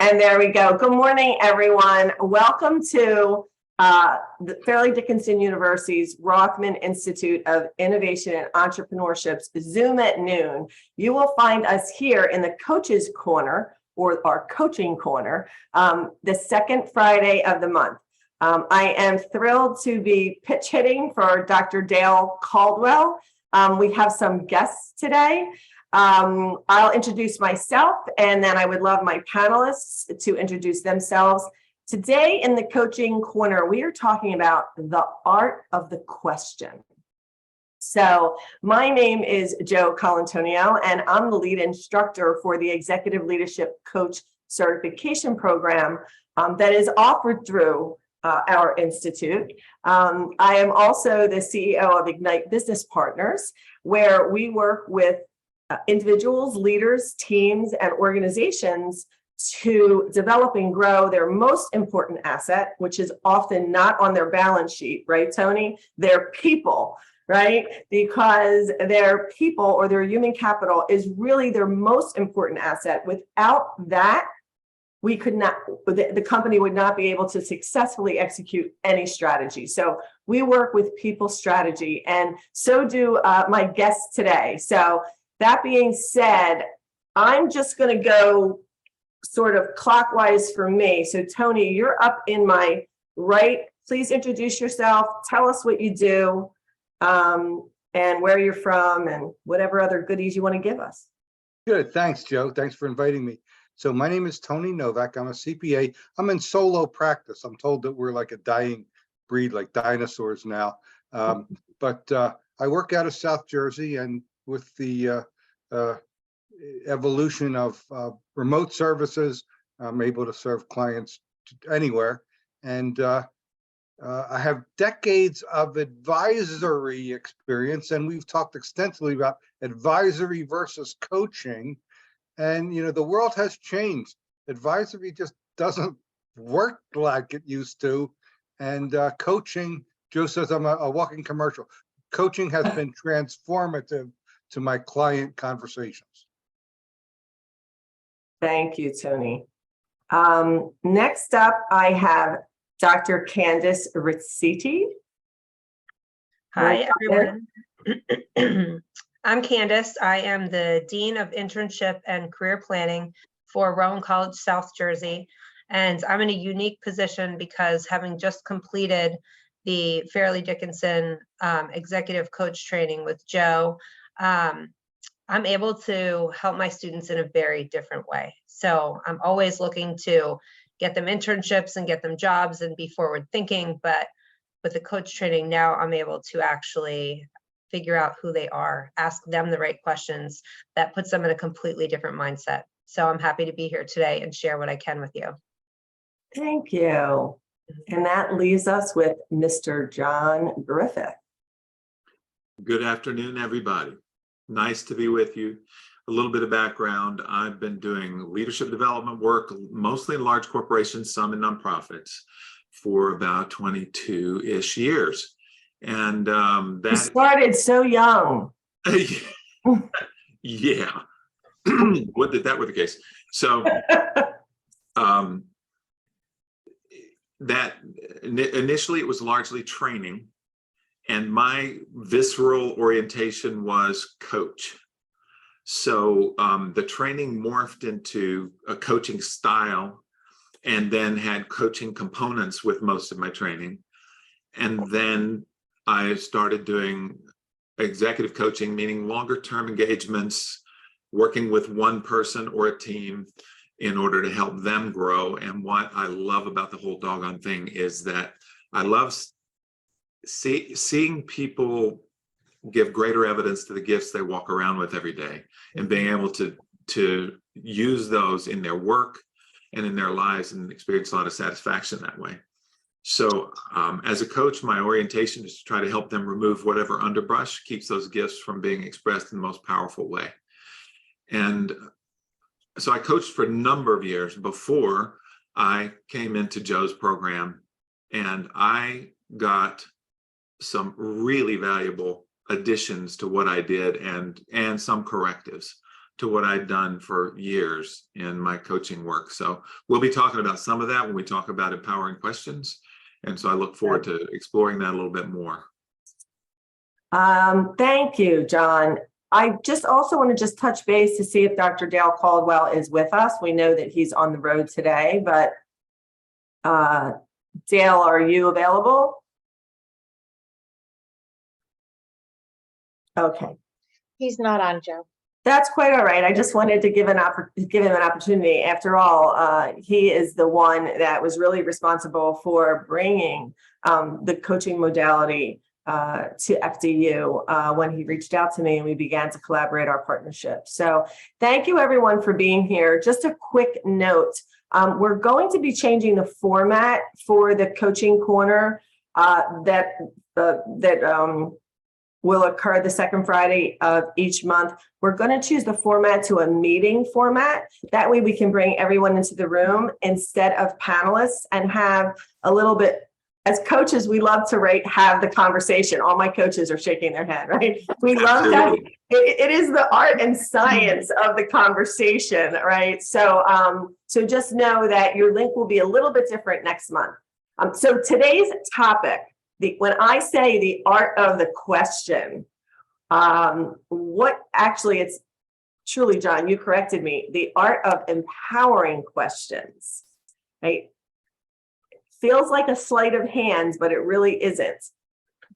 And there we go. Good morning, everyone. Welcome to the Fairleigh Dickinson University's Rothman Institute of Innovation and Entrepreneurship's Zoom at noon. You will find us here in the Coaches Corner, or our Coaching Corner, the second Friday of the month. I am thrilled to be pitch hitting for Dr. Dale Caldwell. We have some guests today. I'll introduce myself, and then I would love my panelists to introduce themselves. Today in the Coaching Corner, we are talking about the art of the question. So my name is Jo Colontonio, and I'm the lead instructor for the Executive Leadership Coach Certification Program that is offered through our institute. I am also the CEO of Ignite Business Partners, where we work with individuals, leaders, teams, and organizations to develop and grow their most important asset, which is often not on their balance sheet, right, Tony? Their people, right? Because their people or their human capital is really their most important asset. Without that, we could not, the company would not be able to successfully execute any strategy. So we work with people strategy, and so do my guests today. So that being said, I'm just going to go sort of clockwise for me. So Tony, you're up in my right. Please introduce yourself. Tell us what you do and where you're from and whatever other goodies you want to give us. Good. Thanks, Jo. Thanks for inviting me. So my name is Tony Novak. I'm a CPA. I'm in solo practice. I'm told that we're like a dying breed, like dinosaurs now. But I work out of South Jersey, and with the evolution of remote services, I'm able to serve clients anywhere. And I have decades of advisory experience, and we've talked extensively about advisory versus coaching. And, you know, the world has changed. Advisory just doesn't work like it used to. And coaching, Jo says I'm a walking commercial. Coaching has been transformative to my client conversations. Thank you, Tony. Next up, I have Dr. Candice Racite. Hi, everyone. I'm Candice. I am the Dean of Internship and Career Planning for Rowan College, South Jersey. And I'm in a unique position because, having just completed the Fairleigh Dickinson Executive Coach Training with Jo, I'm able to help my students in a very different way. So I'm always looking to get them internships and get them jobs and be forward thinking. But with the coach training now, I'm able to actually figure out who they are, ask them the right questions that puts them in a completely different mindset. So I'm happy to be here today and share what I can with you. Thank you. And that leaves us with Mr. John Griffith. Good afternoon, everybody. Nice to be with you. A little bit of background. I've been doing leadership development work, mostly in large corporations, some in nonprofits, for about 22-ish years. And that you started so young. Yeah. Would that were the case. So that initially it was largely training, and my visceral orientation was coach. So the training morphed into a coaching style, and then had coaching components with most of my training. And then I started doing executive coaching, meaning longer term engagements, working with one person or a team in order to help them grow. And what I love about the whole doggone thing is that I love seeing people give greater evidence to the gifts they walk around with every day, and being able to use those in their work and in their lives, and experience a lot of satisfaction that way. So as a coach, my orientation is to try to help them remove whatever underbrush keeps those gifts from being expressed in the most powerful way. And so I coached for a number of years before I came into Jo's program, and I got some really valuable additions to what I did, and some correctives. to what I'd done for years in my coaching work. So we'll be talking about some of that when we talk about empowering questions. And so I look forward to exploring that a little bit more. Thank you, John. I just also want to just touch base to see if Dr. Dale Caldwell is with us. We know that he's on the road today, but Dale, are you available? Okay. He's not on, Joe. That's quite all right. I just wanted to give him an opportunity. After all, he is the one that was really responsible for bringing the coaching modality to FDU when he reached out to me and we began to collaborate our partnership. So thank you everyone for being here. Just a quick note. We're going to be changing the format for the coaching corner that will occur the second Friday of each month. We're going to choose the format to a meeting format. That way we can bring everyone into the room instead of panelists and have a little bit, as coaches, we love to have the conversation. All my coaches are shaking their head, right? We love that. It is the art and science of the conversation, right? So, so just know that your link will be a little bit different next month. So today's topic, when I say the art of the question, what actually it's truly, John, you corrected me, the art of empowering questions, right? Feels like a sleight of hand, but it really isn't.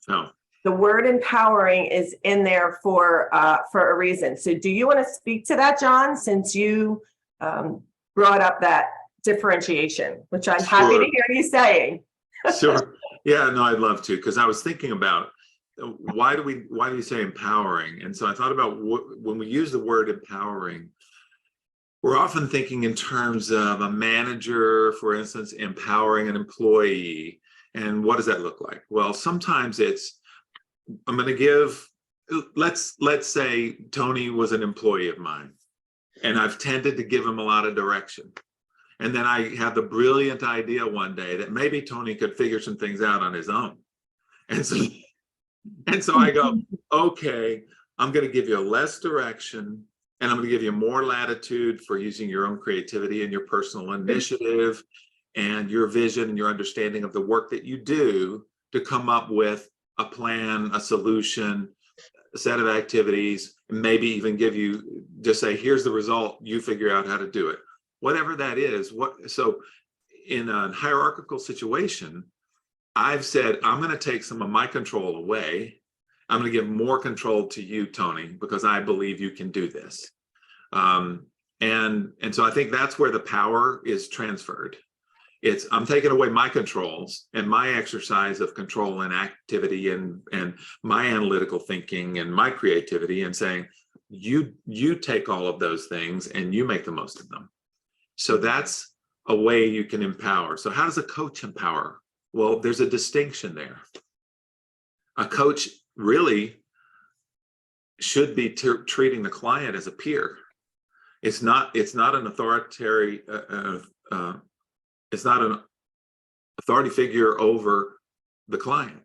No. The word empowering is in there for a reason. So do you want to speak to that, John, since you brought up that differentiation, which I'm happy to hear you saying. Sure. Yeah, no, I'd love to, because I was thinking about why do you say empowering? And so I thought about when we use the word empowering, we're often thinking in terms of a manager, for instance, empowering an employee. And what does that look like? Well, sometimes I'm going to give, let's say Tony was an employee of mine, and I've tended to give him a lot of direction. And then I have the brilliant idea one day that maybe Tony could figure some things out on his own. And so I go, okay, I'm going to give you less direction, and I'm going to give you more latitude for using your own creativity and your personal initiative and your vision and your understanding of the work that you do to come up with a plan, a solution, a set of activities, and maybe even just say, here's the result, you figure out how to do it. Whatever that is. So in a hierarchical situation, I've said, I'm going to take some of my control away. I'm going to give more control to you, Tony, because I believe you can do this. And so I think that's where the power is transferred. I'm taking away my controls and my exercise of control and activity and my analytical thinking and my creativity, and saying, you take all of those things and you make the most of them. So that's a way you can empower. So how does a coach empower? Well, there's a distinction there. A coach really should be treating the client as a peer. It's not an authoritarian, it's not an authority figure over the client.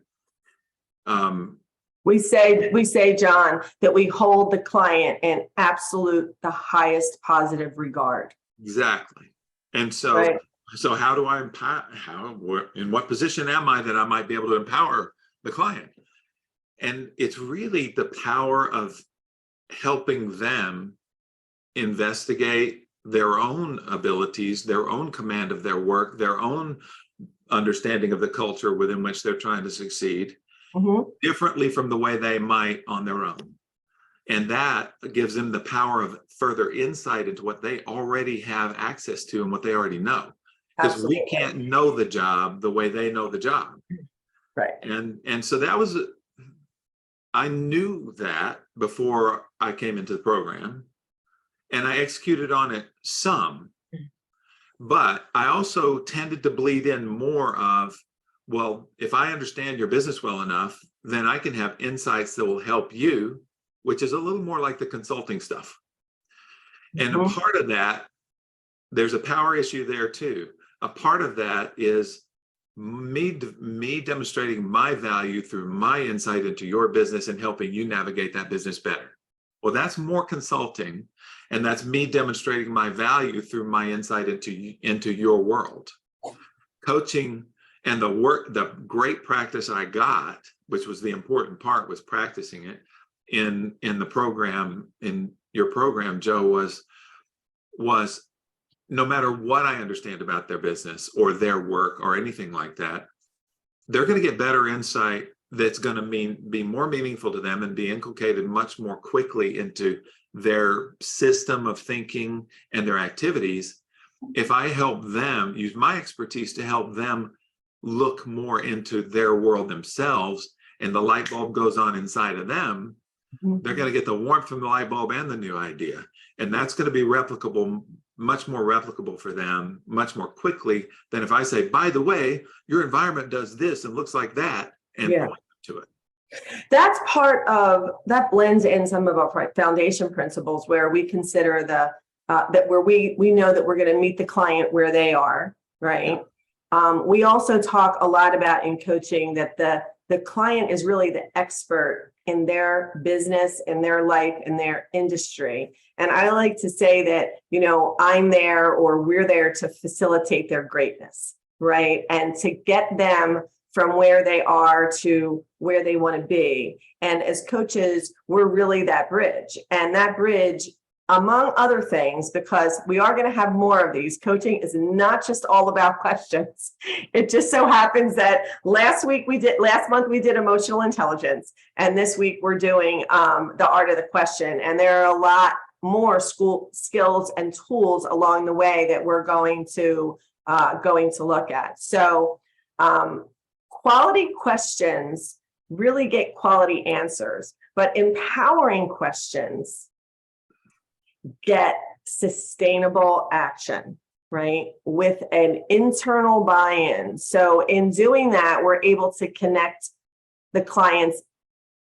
We say, John, that we hold the client in the highest positive regard. Exactly. And so, right. So how do I empower? In what position am I that I might be able to empower the client? And it's really the power of helping them investigate their own abilities, their own command of their work, their own understanding of the culture within which they're trying to succeed, differently from the way they might on their own. And that gives them the power of further insight into what they already have access to and what they already know. Because we can't know the job the way they know the job. Right. And so that was, I knew that before I came into the program, and I executed on it some, but I also tended to bleed in more of, well, if I understand your business well enough, then I can have insights that will help you, which is a little more like the consulting stuff. And a part of that, there's a power issue there too. A part of that is me demonstrating my value through my insight into your business and helping you navigate that business better. Well, that's more consulting. And that's me demonstrating my value through my insight into your world. Coaching and the great practice I got, which was the important part, was practicing it in the program, in your program, Joe, was no matter what I understand about their business or their work or anything like that, they're going to get better insight that's going to be more meaningful to them and be inculcated much more quickly into their system of thinking and their activities if I help them use my expertise to help them look more into their world themselves, and the light bulb goes on inside of them. They're going to get the warmth from the light bulb and the new idea, and that's going to be replicable, much more replicable for them, much more quickly than if I say, by the way, your environment does this and looks like that, and point to it. That's part of, that blends in some of our foundation principles where we consider that where we know that we're going to meet the client where they are, right? We also talk a lot about in coaching that the client is really the expert in their business, in their life, in their industry. And I like to say that, you know, I'm there, or we're there to facilitate their greatness, right? And to get them from where they are to where they want to be. And as coaches, we're really that bridge. And that bridge, among other things, because we are going to have more of these, coaching is not just all about questions. It just so happens that last month we did emotional intelligence, and this week we're doing the art of the question. And there are a lot more skills and tools along the way that we're going to look at. So quality questions really get quality answers, but empowering questions get sustainable action, right? With an internal buy-in. So in doing that, we're able to connect the client's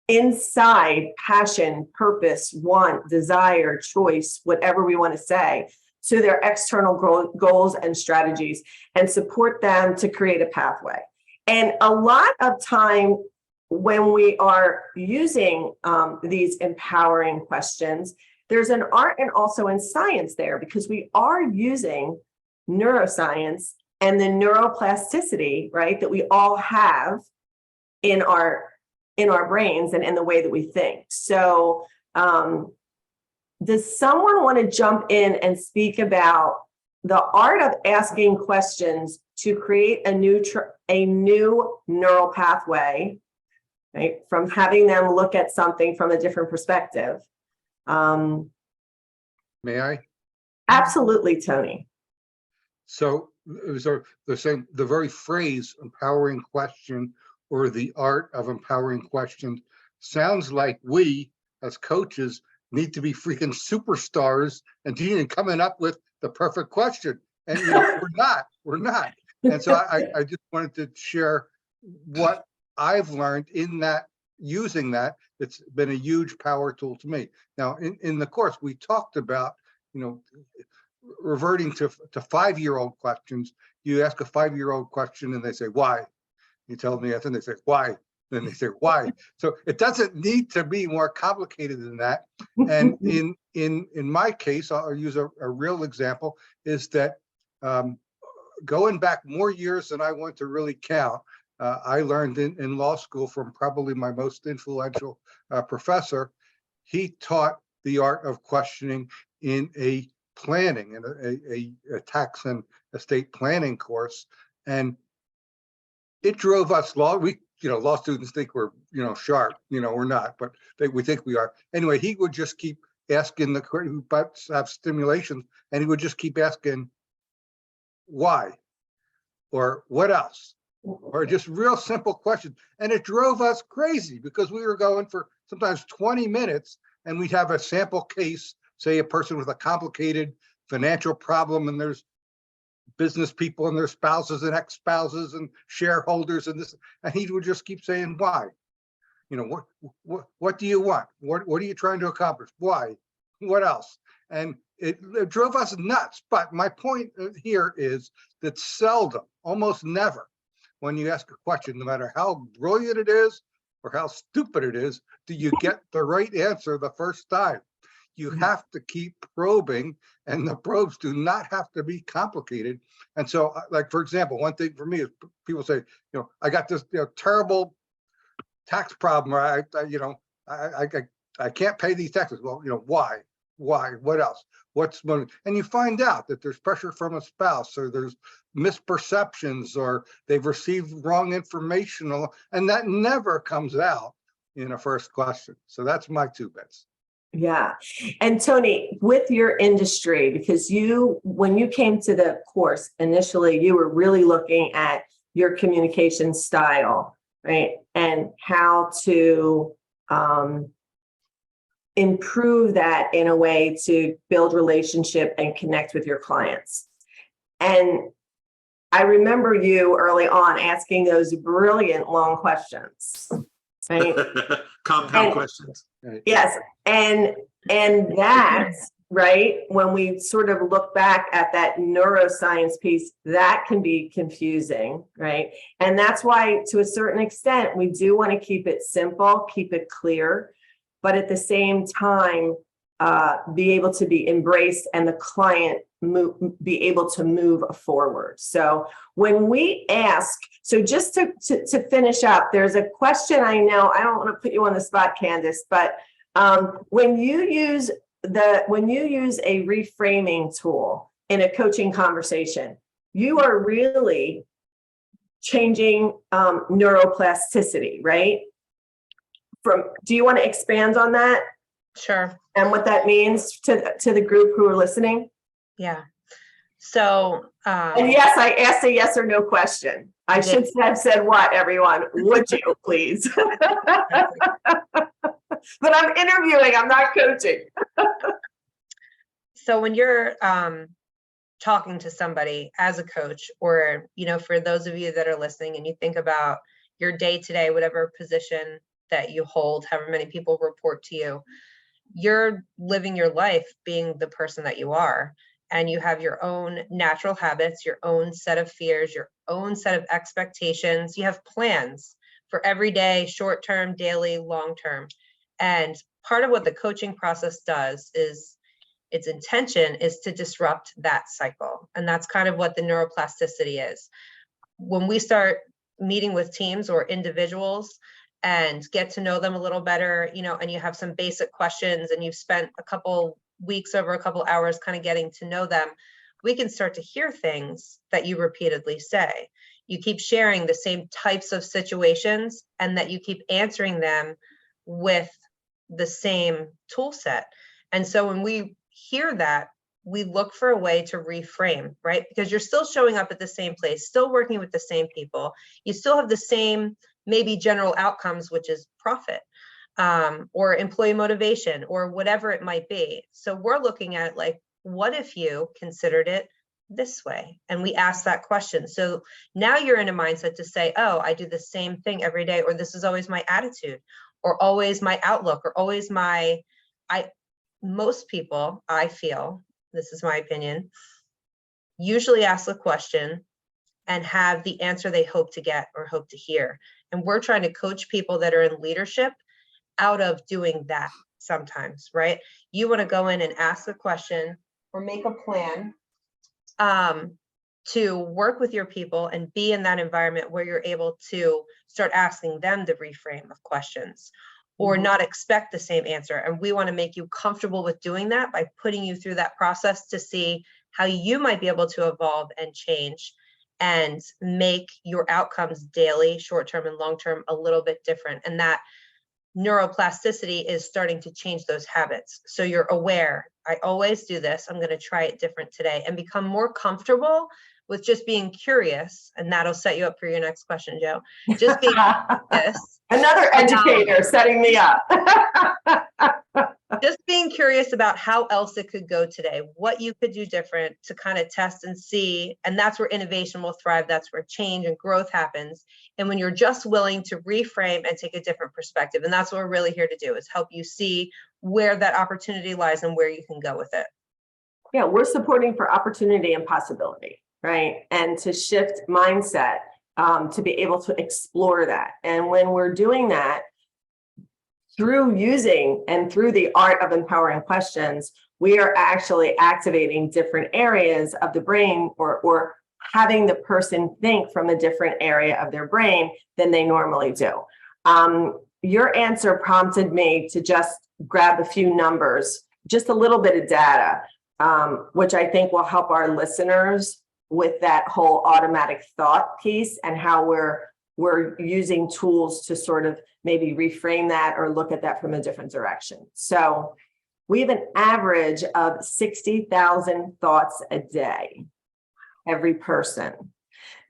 inside passion, purpose, want, desire, choice, whatever we want to say, to their external goals and strategies, and support them to create a pathway. And a lot of time when we are using these empowering questions, there's an art and also in science there, because we are using neuroscience and the neuroplasticity, right, that we all have in our brains and in the way that we think. So does someone want to jump in and speak about the art of asking questions to create a new neural pathway, right, from having them look at something from a different perspective? May I? Absolutely, Tony. So it was the very phrase empowering question, or the art of empowering questions, sounds like we as coaches need to be freaking superstars and coming up with the perfect question. And you know, we're not. And so I just wanted to share what I've learned in that, using that. It's been a huge power tool to me. Now, in the course, we talked about, you know, reverting to 5-year-old questions. You ask a 5-year-old question and they say, why? You tell them the answer and they say, why? Then they say, why? So it doesn't need to be more complicated than that. And in my case, I'll use a real example, is that going back more years than I want to really count, I learned in law school from probably my most influential professor. He taught the art of questioning in a planning, in a tax and estate planning course. And it drove us law students think we're, sharp, we're not, but we think we are. Anyway, he would just keep asking but have stimulations, and he would just keep asking why, or what else, or just real simple questions. And it drove us crazy because we were going for sometimes 20 minutes and we'd have a sample case, say a person with a complicated financial problem, and there's business people and their spouses and ex-spouses and shareholders and this, and he would just keep saying, why? What do you want? What are you trying to accomplish? Why? What else? And it drove us nuts. But my point here is that seldom, almost never, when you ask a question, no matter how brilliant it is or how stupid it is, do you get the right answer the first time. You have to keep probing, and the probes do not have to be complicated. And so, like, for example, one thing for me is people say, I got this terrible tax problem, or I can't pay these taxes. Well, why? What else? What's money? And you find out that there's pressure from a spouse, or there's misperceptions, or they've received wrong information, and that never comes out in a first question. So that's my 2 bits. Yeah. And Tony, with your industry, because when you came to the course initially, you were really looking at your communication style, right? And how to improve that in a way to build relationship and connect with your clients. And I remember you early on asking those brilliant long questions, right? Compound questions. Yes. And that's right. When we sort of look back at that neuroscience piece, that can be confusing, right? And that's why, to a certain extent, we do want to keep it simple, keep it clear, but at the same time, be able to be embraced and the client be able to move forward. So when we ask, so just to finish up, there's a question. I know I don't want to put you on the spot, Candice, but when you use a reframing tool in a coaching conversation, you are really changing neuroplasticity, right? Do you want to expand on that? Sure. And what that means to the group who are listening? Yeah. So, and yes, I asked a yes or no question. I should have said what, everyone? Would you please? But I'm interviewing, I'm not coaching. So when you're talking to somebody as a coach, or, for those of you that are listening and you think about your day-to-day, whatever position that you hold, however many people report to you, you're living your life being the person that you are. And you have your own natural habits, your own set of fears, your own set of expectations. You have plans for every day, short-term, daily, long-term. And part of what the coaching process does is its intention is to disrupt that cycle. And that's kind of what the neuroplasticity is. When we start meeting with teams or individuals and get to know them a little better, and you have some basic questions and you've spent a couple weeks over a couple hours kind of getting to know them, we can start to hear things that you repeatedly say. You keep sharing the same types of situations and that you keep answering them with the same tool set. And so when we hear that, we look for a way to reframe, right? Because you're still showing up at the same place, still working with the same people. You still have the same maybe general outcomes, which is profit, or employee motivation, or whatever it might be. So we're looking at like, what if you considered it this way? And we ask that question. So now you're in a mindset to say, oh, I do the same thing every day, or this is always my attitude, or always my outlook, or always most people, I feel, this is my opinion, usually ask the question and have the answer they hope to get or hope to hear. And we're trying to coach people that are in leadership out of doing that sometimes, right? You want to go in and ask a question or make a plan to work with your people and be in that environment where you're able to start asking them the reframe of questions, or not expect the same answer. And we want to make you comfortable with doing that by putting you through that process to see how you might be able to evolve and change and make your outcomes daily, short-term and long-term, a little bit different. And that neuroplasticity is starting to change those habits. So you're aware, I always do this, I'm going to try it different today, and become more comfortable with just being curious. And that'll set you up for your next question, Joe. Just being curious. Another educator setting me up. Just being curious about how else it could go today, what you could do different to kind of test and see. And that's where innovation will thrive. That's where change and growth happens. And when you're just willing to reframe and take a different perspective. And that's what we're really here to do, is help you see where that opportunity lies and where you can go with it. Yeah, we're supporting for opportunity and possibility, right? And to shift mindset, to be able to explore that. And when we're doing that, through using and through the art of empowering questions, we are actually activating different areas of the brain, or having the person think from a different area of their brain than they normally do. Your answer prompted me to just grab a few numbers, just a little bit of data, which I think will help our listeners with that whole automatic thought piece, and how we're using tools to sort of maybe reframe that or look at that from a different direction. So we have an average of 60,000 thoughts a day, every person.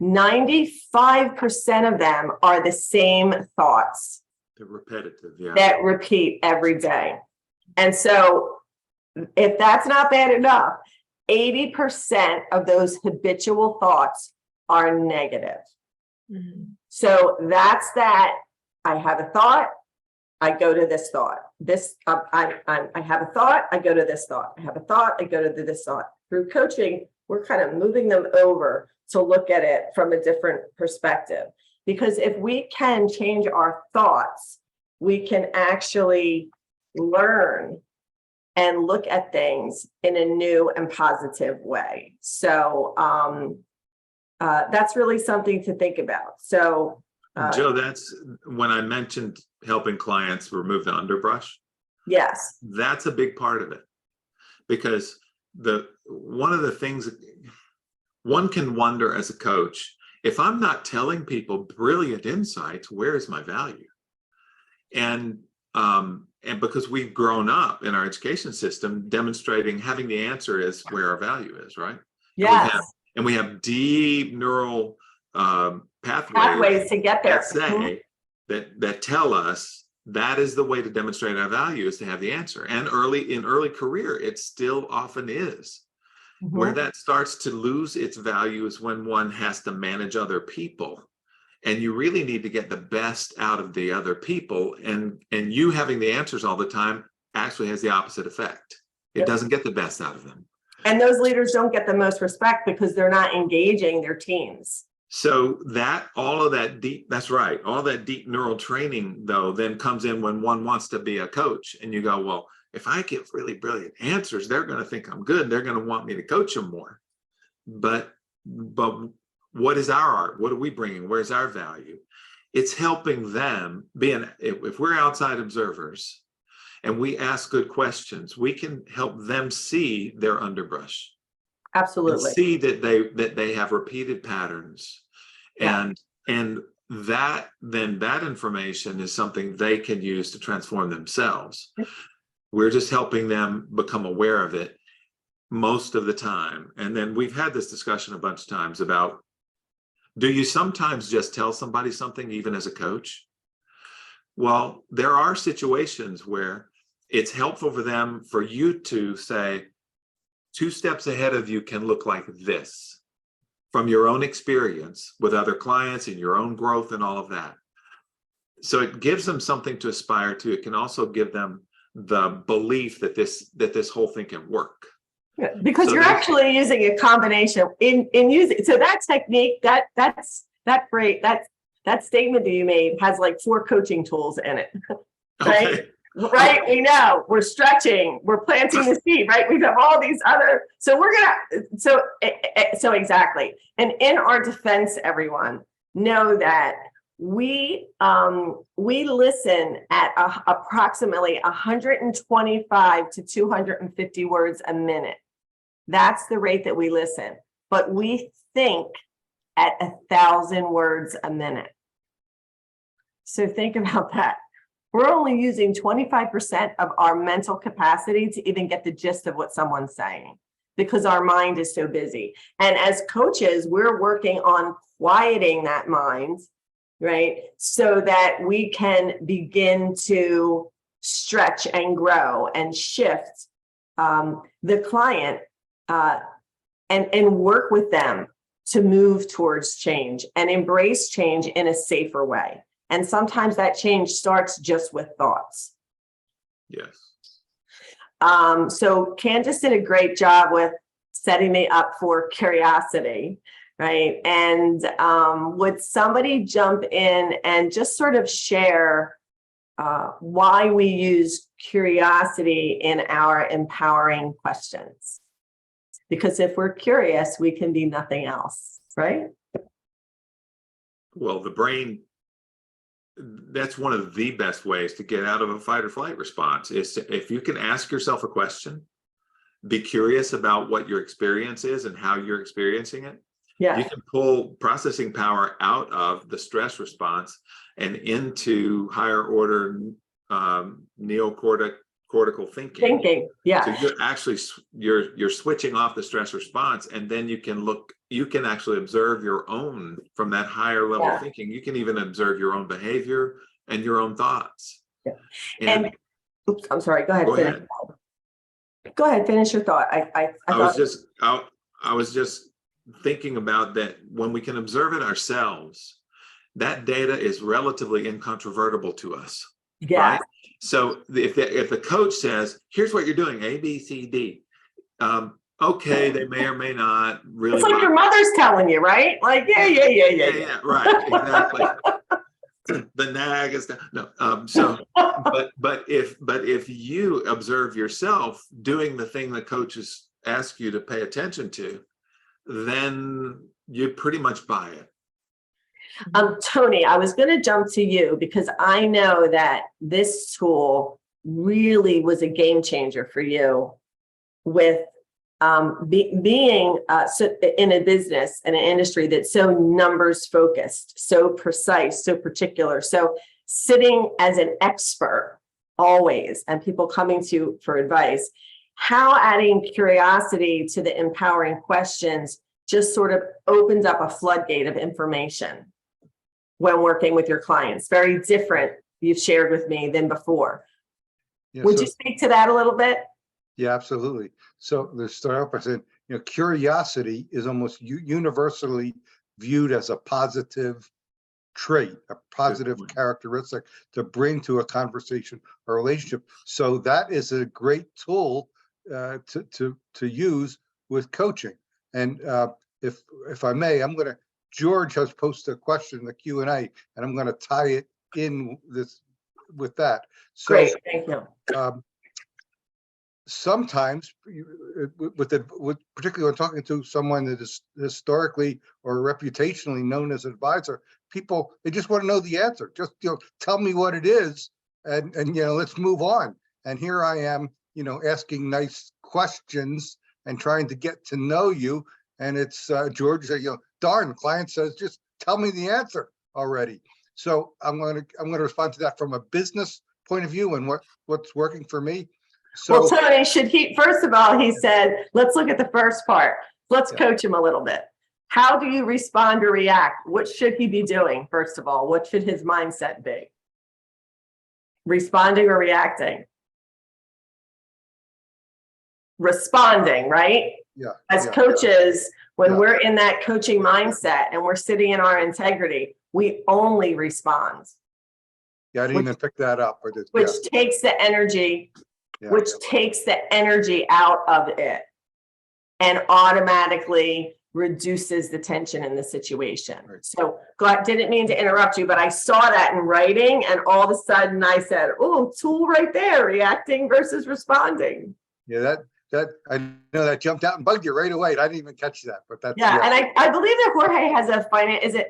95% of them are the same thoughts. They're repetitive, yeah. That repeat every day. And so if that's not bad enough, 80% of those habitual thoughts are negative. Mhm. So that's that. I have a thought, I go to this thought. I have a thought, I go to this thought. I have a thought, I go to this thought. Through coaching, we're kind of moving them over to look at it from a different perspective. Because if we can change our thoughts, we can actually learn and look at things in a new and positive way. So that's really something to think about. So Joe, that's when I mentioned helping clients remove the underbrush. yes, That's a big part of it, because one of the things one can wonder as a coach, if I'm not telling people brilliant insights, where's my value? And because we've grown up in our education system demonstrating having the answer is where our value is, right? yes, And we have deep neural pathways to get there. that say that tell us that is the way to demonstrate our value, is to have the answer. And in early career, it still often is. Mhm. Where that starts to lose its value is when one has to manage other people. And you really need to get the best out of the other people. And you having the answers all the time actually has the opposite effect. It Yep. doesn't get the best out of them. And those leaders don't get the most respect because they're not engaging their teams. So all of that deep, that's right. All that deep neural training, though, then comes in when one wants to be a coach. And you go, well, if I give really brilliant answers, they're going to think I'm good. They're going to want me to coach them more. But what is our art? What are we bringing? Where's our value? It's helping them if we're outside observers and we ask good questions, we can help them see their underbrush. Absolutely. And see that they have repeated patterns. Yeah. And that information is something they can use to transform themselves. We're just helping them become aware of it most of the time. And then we've had this discussion a bunch of times about, do you sometimes just tell somebody something even as a coach? Well, there are situations where it's helpful for you to say, 2 steps ahead of you can look like this, from your own experience with other clients and your own growth and all of that. So it gives them something to aspire to. It can also give them the belief that this whole thing can work. Yeah, because So you're actually using a combination in using, so that technique, that statement that you made has like 4 coaching tools in it. Right? Okay. Right, we know we're stretching, we're planting the seed, right? We have all these other, so so exactly. And in our defense, everyone, know that we listen at approximately 125 to 250 words a minute. That's the rate that we listen, but we think at 1,000 words a minute. So think about that. We're only using 25% of our mental capacity to even get the gist of what someone's saying, because our mind is so busy. And as coaches, we're working on quieting that mind, right? So that we can begin to stretch and grow and shift the client and work with them to move towards change and embrace change in a safer way. And sometimes that change starts just with thoughts. Yes. So Candice did a great job with setting me up for curiosity, right? And would somebody jump in and just sort of share why we use curiosity in our empowering questions. Because if we're curious, we can be nothing else, right? Well, the brain, that's one of the best ways to get out of a fight or flight response is if you can ask yourself a question, be curious about what your experience is and how you're experiencing it. Yeah. You can pull processing power out of the stress response and into higher order neocortical thinking. Yeah. So you're actually you're switching off the stress response, and then you can actually observe your own from that higher level thinking. You can even observe your own behavior and your own thoughts. Yeah. And oops, I'm sorry. Go ahead. Go finish. ahead. Go ahead. Finish your thought. I was just thinking about that when we can observe it ourselves, that data is relatively incontrovertible to us. Yeah. Right? So if the coach says, here's what you're doing, A, B, C, D, okay, they may or may not really. It's like your mother's telling you, right? Like, yeah. Right, exactly. The nag is no. But if you observe yourself doing the thing the coaches ask you to pay attention to, then you pretty much buy it. Tony, I was going to jump to you because I know that this tool really was a game changer for you with being in a business and an industry that's so numbers focused, so precise, so particular. So sitting as an expert always and people coming to you for advice, how adding curiosity to the empowering questions just sort of opens up a floodgate of information when working with your clients. Very different, you've shared with me, than before. Yeah, Would you speak to that a little bit? Yeah, absolutely. So let's start off by saying, curiosity is almost universally viewed as a positive trait, a positive characteristic to bring to a conversation or relationship. So that is a great tool to use with coaching. And if I may, George has posted a question in the Q&A, and I'm going to tie it in with that. So, great, thank you. Sometimes, particularly when talking to someone that is historically or reputationally known as an advisor, people, they just want to know the answer. Just tell me what it is, and let's move on. And here I am, asking nice questions and trying to get to know you. And it's George said, darn, the client says, just tell me the answer already. So I'm going to respond to that from a business point of view and what's working for me. So, well, Tony, first of all, he said, let's look at the first part. Let's coach him a little bit. How do you respond or react? What should he be doing? First of all, what should his mindset be? Responding or reacting? Responding, right? Yeah. As coaches, when we're in that coaching mindset and we're sitting in our integrity, we only respond. Yeah, I didn't even pick that up. Which takes the energy. Which takes the energy out of it and automatically reduces the tension in the situation. Right. So didn't mean to interrupt you, but I saw that in writing, and all of a sudden I said, oh, tool right there, reacting versus responding. Yeah, that I know that jumped out and bugged you right away. I didn't even catch that, but that's and I believe that Jorge has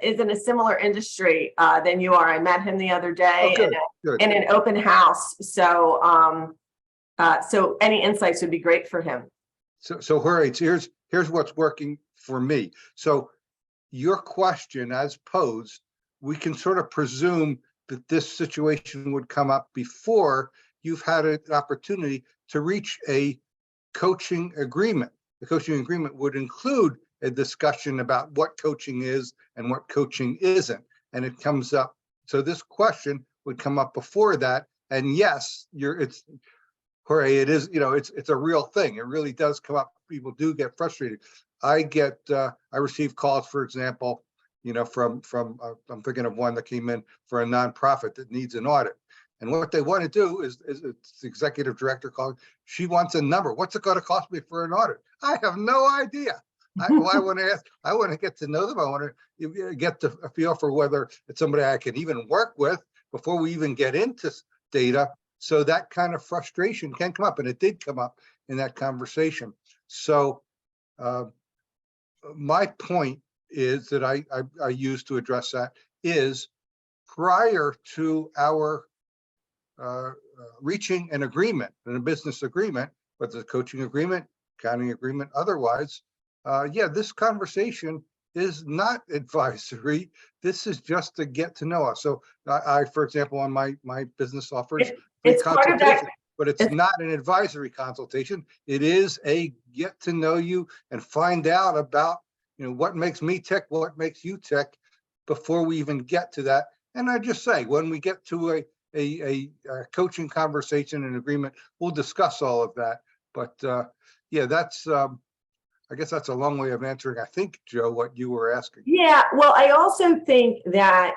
is in a similar industry than you are. I met him the other day in an open house. So so any insights would be great for him. So Jorge, here's what's working for me. So your question as posed, we can sort of presume that this situation would come up before you've had an opportunity to reach a coaching agreement. The coaching agreement would include a discussion about what coaching is and what coaching isn't. And it comes up. So this question would come up before that. And yes, Jorge, it is, it's a real thing. It really does come up. People do get frustrated. I receive calls, for example, from I'm thinking of one that came in for a nonprofit that needs an audit. And what they want to do is it's the executive director calling. She wants a number. What's it going to cost me for an audit? I have no idea. I want to ask. I want to get to know them. I want to get a feel for whether it's somebody I can even work with before we even get into data. So that kind of frustration can come up, and it did come up in that conversation. So my point is that I use to address that is prior to our reaching an agreement, and a business agreement, whether it's a coaching agreement, accounting agreement, otherwise, yeah, this conversation is not advisory. This is just to get to know us. So I for example, on my business offers free It's part of that. consultation, but it's not an advisory consultation. It is a get to know you and find out about, what makes me tick, what makes you tick, before we even get to that. And I just say, when we get to a coaching conversation and agreement, we'll discuss all of that. But yeah, that's I guess that's a long way of answering, I think, Joe, what you were asking. Yeah, well, I also think that,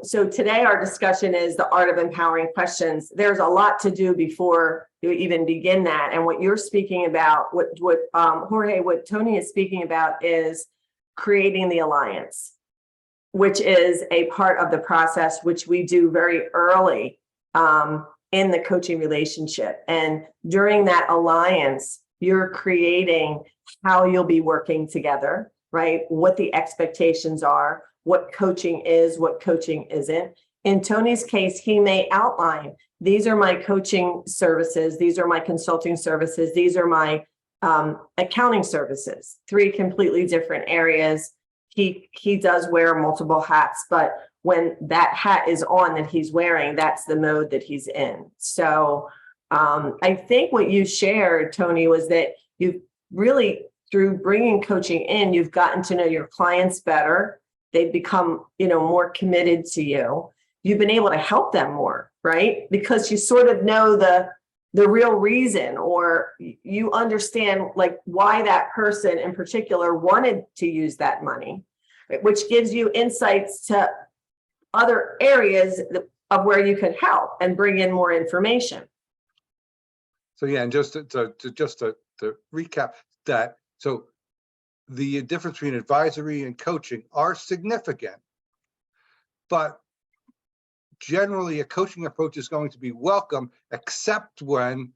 so today our discussion is the art of empowering questions. There's a lot to do before you even begin that. And what you're speaking about, what Tony is speaking about is creating the alliance, which is a part of the process, which we do very early in the coaching relationship. And during that alliance, you're creating how you'll be working together, right? What the expectations are, what coaching is, what coaching isn't. In Tony's case, he may outline, these are my coaching services, these are my consulting services, these are my accounting services, 3 completely different areas. He does wear multiple hats, but when that hat is on that he's wearing, that's the mode that he's in. So I think what you shared, Tony, was that you really, through bringing coaching in, you've gotten to know your clients better. They've become, more committed to you. You've been able to help them more, right? Because you sort of know the real reason, or you understand like why that person in particular wanted to use that money, which gives you insights to other areas of where you could help and bring in more information. So yeah, and just to recap that, so the difference between advisory and coaching are significant, but generally a coaching approach is going to be welcome, except when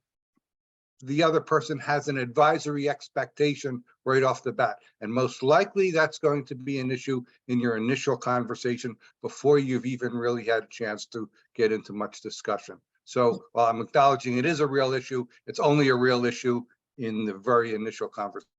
the other person has an advisory expectation right off the bat. And most likely that's going to be an issue in your initial conversation before you've even really had a chance to get into much discussion. So while I'm acknowledging it is a real issue, it's only a real issue in the very initial conversation.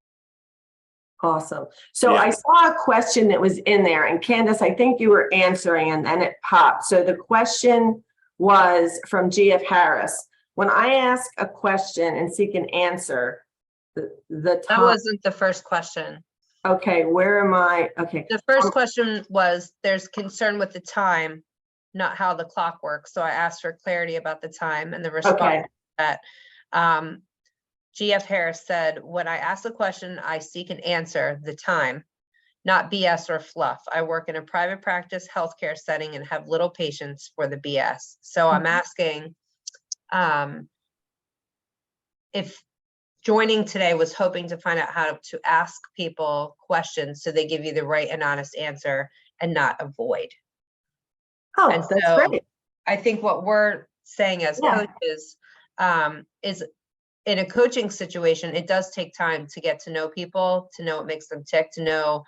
Awesome. So Yeah. I saw a question that was in there, and Candice, I think you were answering, and then it popped. So the question was from GF Harris. When I ask a question and seek an answer, the That time, wasn't the first question. okay, where am I? Okay. The first question was, there's concern with the time, not how the clock works. So I asked for clarity about the time, and the response Okay. to that, GF Harris said, when I ask a question, I seek an answer, the time, not BS or fluff. I work in a private practice healthcare setting and have little patience for the BS. So I'm asking if joining today was hoping to find out how to ask people questions so they give you the right and honest answer and not avoid. Oh, And that's so great. I think what we're saying as Yeah. coaches is, in a coaching situation, it does take time to get to know people, to know what makes them tick, to know,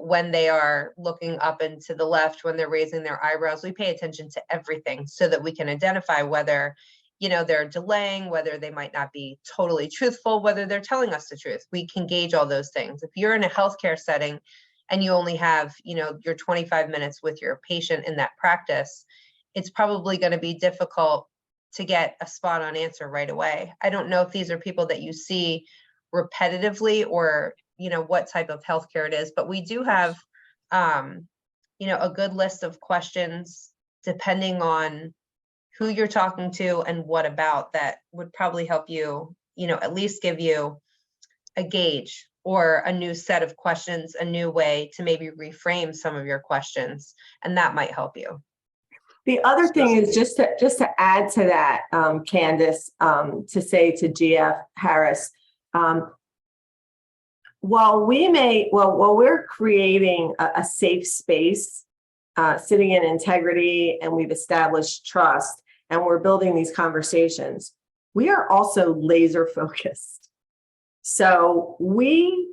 when they are looking up and to the left, when they're raising their eyebrows. We pay attention to everything so that we can identify whether, they're delaying, whether they might not be totally truthful, whether they're telling us the truth. We can gauge all those things. If you're in a healthcare setting and you only have, your 25 minutes with your patient in that practice, it's probably going to be difficult to get a spot on answer right away. I don't know if these are people that you see repetitively or, what type of healthcare it is, but we do have, a good list of questions depending on who you're talking to and what about, that would probably help you, at least give you a gauge or a new set of questions, a new way to maybe reframe some of your questions, and that might help you. The other thing is just to add to that, Candice, to say to GF Harris, while we're creating a safe space, sitting in integrity, and we've established trust, and we're building these conversations, we are also laser focused. So we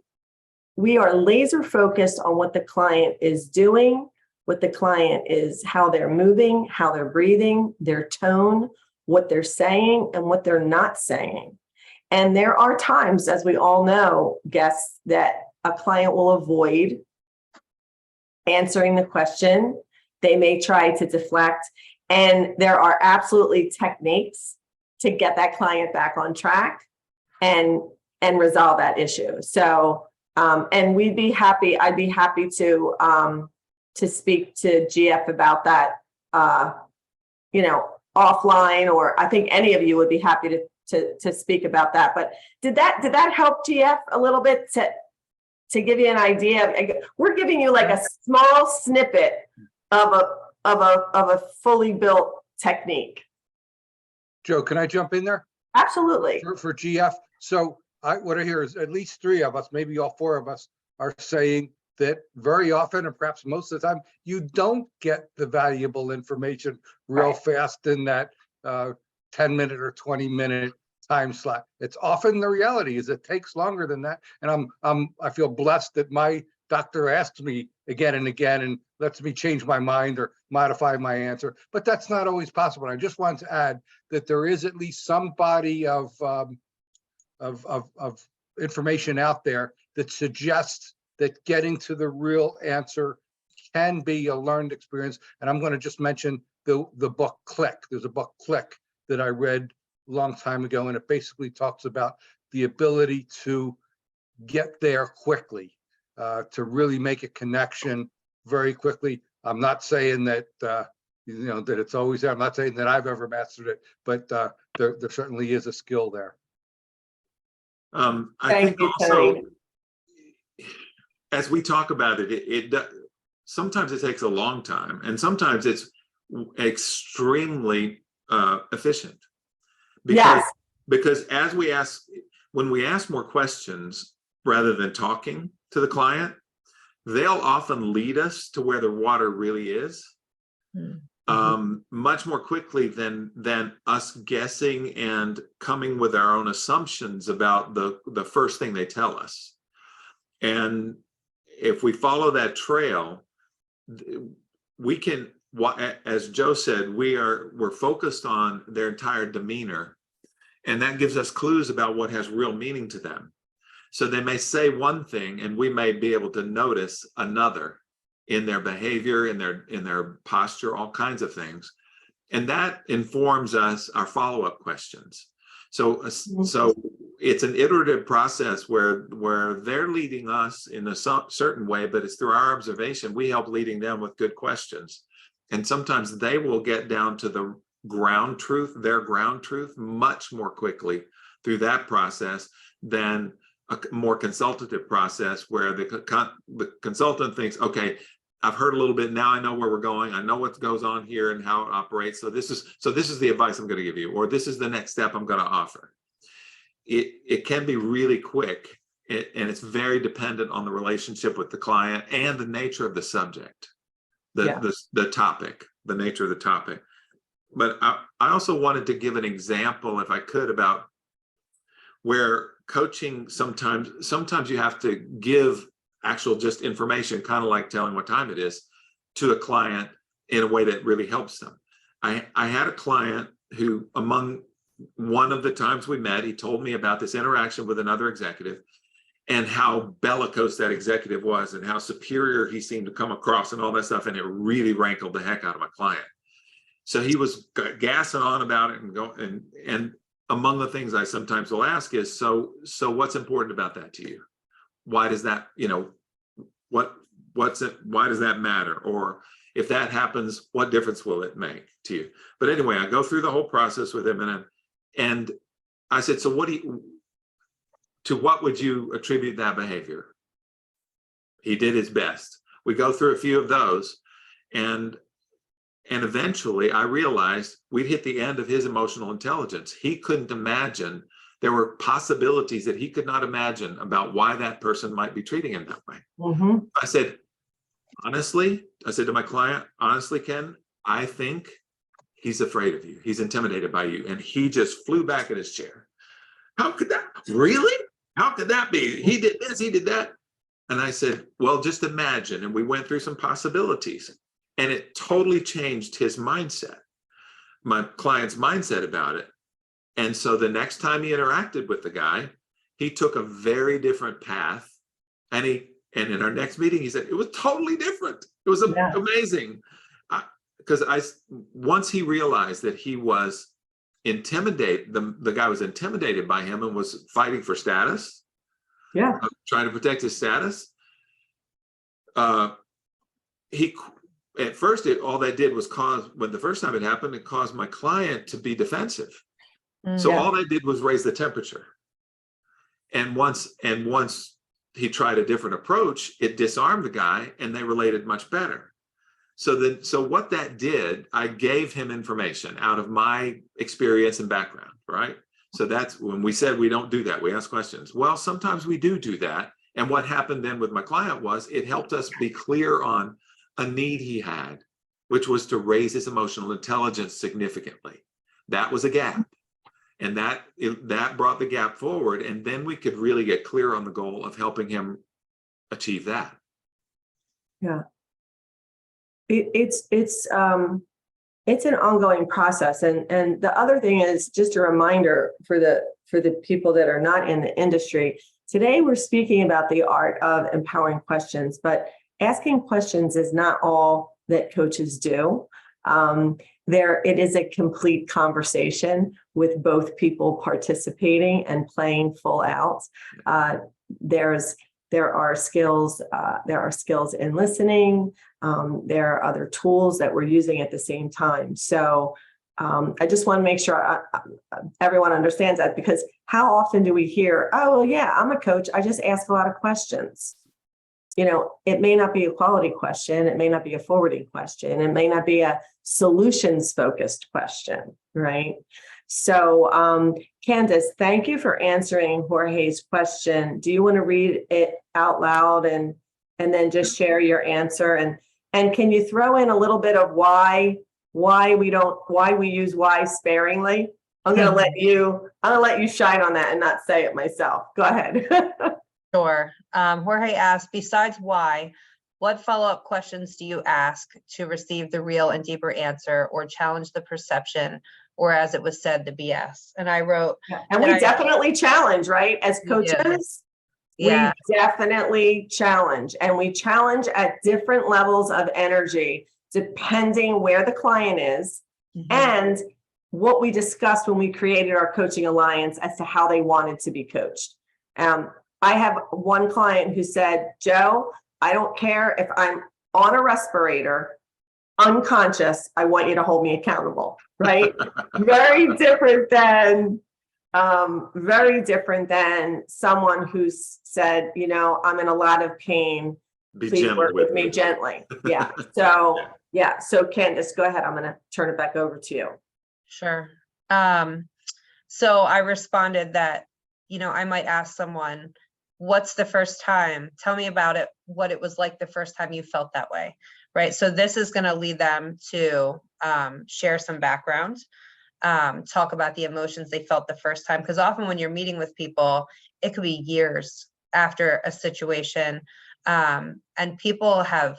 are laser focused on what the client is doing, what the client is, how they're moving, how they're breathing, their tone, what they're saying, and what they're not saying. And there are times, as we all know, guests, that a client will avoid answering the question. They may try to deflect, and there are absolutely techniques to get that client back on track and resolve that issue. So, and I'd be happy to speak to GF about that, offline, or I think any of you would be happy to speak about that. But did that help, GF, a little bit to give you an idea? We're giving you like a small snippet of a fully built technique. Joe, can I jump in there? Absolutely. For GF. So what I hear is at least 3 of us, maybe all 4 of us, are saying that very often, and perhaps most of the time, you don't get the valuable information real fast in that 10-minute or 20-minute time slot. It's often the reality is it takes longer than that. And I feel blessed that my doctor asks me again and again and lets me change my mind or modify my answer, but that's not always possible. I just want to add that there is at least some body of information out there that suggests that getting to the real answer can be a learned experience. And I'm going to just mention the book Click. There's a book Click that I read a long time ago, and it basically talks about the ability to get there quickly, to really make a connection very quickly. I'm not saying that that it's always there. I'm not saying that I've ever mastered it, but there certainly is a skill there. I think also, as we talk about it, sometimes it takes a long time, and sometimes it's extremely efficient. Because as when we ask more questions rather than talking to the client, they'll often lead us to where the water really is, much more quickly than us guessing and coming with our own assumptions about the first thing they tell us. And if we follow that trail, we can, as Joe said, we're focused on their entire demeanor, and that gives us clues about what has real meaning to them. So they may say one thing, and we may be able to notice another in their behavior, in their posture, all kinds of things, and that informs us our follow-up questions. So it's an iterative process where they're leading us in a certain way, but it's through our observation, we help leading them with good questions. And sometimes they will get down to the ground truth, their ground truth, much more quickly through that process than a more consultative process where the consultant thinks, okay, I've heard a little bit, now I know where we're going, I know what goes on here and how it operates, so this is the advice I'm going to give you, or this is the next step I'm going to offer. It can be really quick, and it's very dependent on the relationship with the client and the nature of the subject, the topic, the nature of the topic. But I also wanted to give an example, if I could, about where coaching sometimes you have to give actual just information, kind of like telling what time it is, to a client in a way that really helps them. I had a client who, among one of the times we met, he told me about this interaction with another executive and how bellicose that executive was and how superior he seemed to come across and all that stuff. And it really rankled the heck out of my client. So he was gassing on about it and among the things I sometimes will ask is, so what's important about that to you? Why does that, why does that matter? Or if that happens, what difference will it make to you? But anyway, I go through the whole process with him and I said, so to what would you attribute that behavior? He did his best. We go through a few of those and eventually I realized we'd hit the end of his emotional intelligence. He couldn't imagine, there were possibilities that he could not imagine about why that person might be treating him that way. Mm-hmm. I said, honestly, I said to my client, honestly, Ken, I think he's afraid of you. He's intimidated by you. And he just flew back in his chair. How could that, really? How could that be? He did this, he did that. And I said, well, just imagine. And we went through some possibilities, and it totally changed his mindset, my client's mindset about it. And so the next time he interacted with the guy, he took a very different path. And in our next meeting, he said, it was totally different. It was amazing. Because once he realized that he was intimidated, the guy was intimidated by him and was fighting for status, trying to protect his status. He at first, all that did was cause, when the first time it happened, it caused my client to be defensive. So all that did was raise the temperature. And once he tried a different approach, it disarmed the guy, and they related much better. So what that did, I gave him information out of my experience and background, right? So that's when we said we don't do that. We ask questions. Well, sometimes we do that. And what happened then with my client was it helped us be clear on a need he had, which was to raise his emotional intelligence significantly. That was a gap. And that brought the gap forward. And then we could really get clear on the goal of helping him achieve that. Yeah. It's an ongoing process. And the other thing is just a reminder for the people that are not in the industry. Today, we're speaking about the art of empowering questions, but asking questions is not all that coaches do. It is a complete conversation with both people participating and playing full out. There are skills in listening. There are other tools that we're using at the same time. So I just want to make sure everyone understands that, because how often do we hear, oh, well, yeah, I'm a coach, I just ask a lot of questions. It may not be a quality question. It may not be a forwarding question. It may not be a solutions focused question, right? So Candice, thank you for answering Jorge's question. Do you want to read it out loud and then just share your answer? And can you throw in a little bit of why we use why sparingly? I'm gonna let you shine on that and not say it myself. Go ahead. Sure. Jorge asked, besides why, what follow-up questions do you ask to receive the real and deeper answer or challenge the perception, or as it was said, the BS? And I wrote, and we definitely challenge, right? As coaches, we definitely challenge, and we challenge at different levels of energy, depending where the client is and what we discussed when we created our coaching alliance as to how they wanted to be coached. I have one client who said, Joe, I don't care if I'm on a respirator, unconscious, I want you to hold me accountable, right? Very different than someone who's said, I'm in a lot of pain. Please work with me gently. Yeah. So Candice, go ahead. I'm going to turn it back over to you. Sure. So I responded that, I might ask someone, what's the first time? Tell me about it, what it was like the first time you felt that way, right? So this is going to lead them to share some background, talk about the emotions they felt the first time. Because often when you're meeting with people, it could be years after a situation. And people have,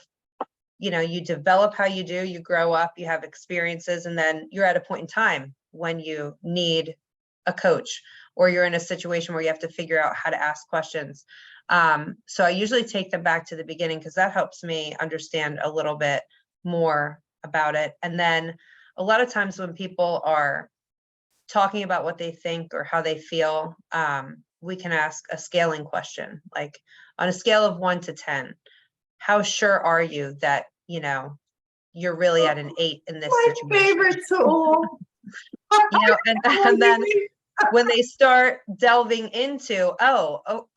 you develop how you do, you grow up, you have experiences, and then you're at a point in time when you need a coach, or you're in a situation where you have to figure out how to ask questions. So I usually take them back to the beginning, because that helps me understand a little bit more about it. And then a lot of times when people are talking about what they think or how they feel, we can ask a scaling question, like on a scale of 1 to 10, how sure are you that, you're really at an 8 in this situation? My favorite tool. And then when they start delving into,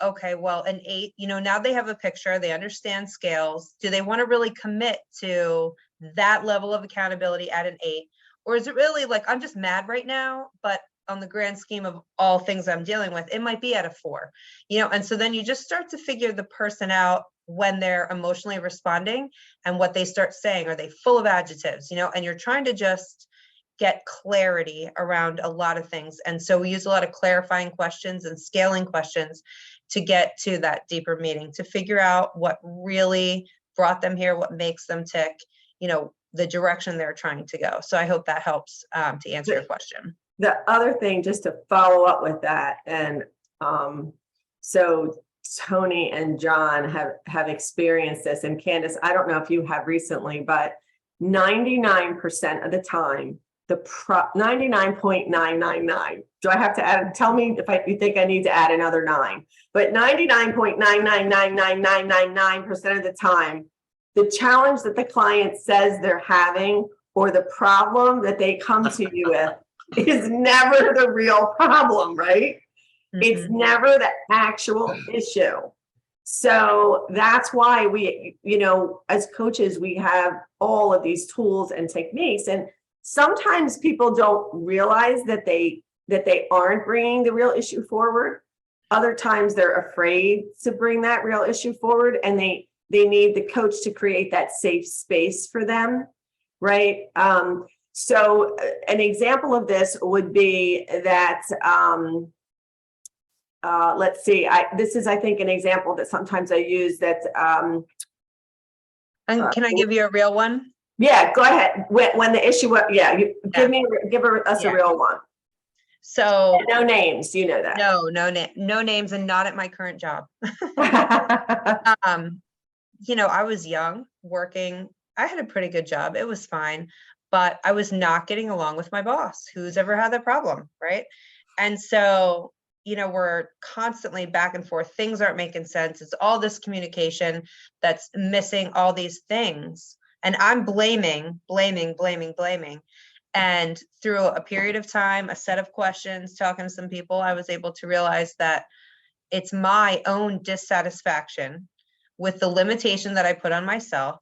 okay, well, an 8, now they have a picture, they understand scales. Do they want to really commit to that level of accountability at an 8? Or is it really like, I'm just mad right now, but on the grand scheme of all things I'm dealing with, it might be at a 4, and so then you just start to figure the person out when they're emotionally responding and what they start saying. Are they full of adjectives, and you're trying to just get clarity around a lot of things. And so we use a lot of clarifying questions and scaling questions to get to that deeper meaning, to figure out what really brought them here, what makes them tick, the direction they're trying to go. So I hope that helps to answer your question. The other thing, just to follow up with that, and so Tony and John have experienced this, and Candice, I don't know if you have recently, but 99% of the time, 99.999. Do I have to add? Tell me if you think I need to add another 9. But 99.9999999% of the time, the challenge that the client says they're having or the problem that they come to you with is never the real problem, right? It's never the actual issue. So that's why we, as coaches, we have all of these tools and techniques. And sometimes people don't realize that they aren't bringing the real issue forward. Other times they're afraid to bring that real issue forward, and they need the coach to create that safe space for them, right? So an example of this would be that, let's see, this is, I think, an example that sometimes I use that. And can I give you a real one? Yeah, go ahead. When the issue, give us a real one. So no names, you know that. No names, and not at my current job. I was young, working. I had a pretty good job. It was fine, but I was not getting along with my boss. Who's ever had that problem, right? And so, we're constantly back and forth. Things aren't making sense. It's all this communication that's missing all these things. And I'm blaming. And through a period of time, a set of questions, talking to some people, I was able to realize that it's my own dissatisfaction with the limitation that I put on myself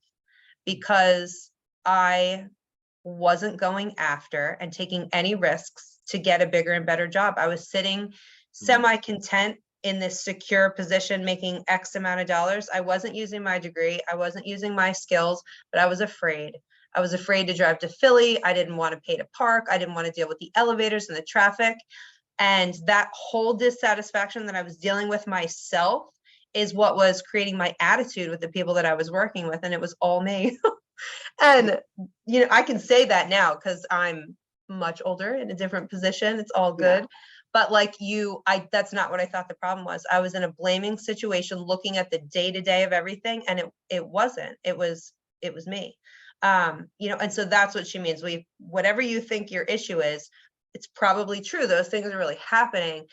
because I wasn't going after and taking any risks to get a bigger and better job. I was sitting semi-content in this secure position, making X amount of dollars. I wasn't using my degree. I wasn't using my skills, but I was afraid. I was afraid to drive to Philly. I didn't want to pay to park. I didn't want to deal with the elevators and the traffic. And that whole dissatisfaction that I was dealing with myself is what was creating my attitude with the people that I was working with. And it was all me. And, I can say that now because I'm much older in a different position. It's all good. Yeah. But that's not what I thought the problem was. I was in a blaming situation, looking at the day-to-day of everything. And it wasn't, it was me. And so that's what she means. Whatever you think your issue is, it's probably true. Those things are really happening.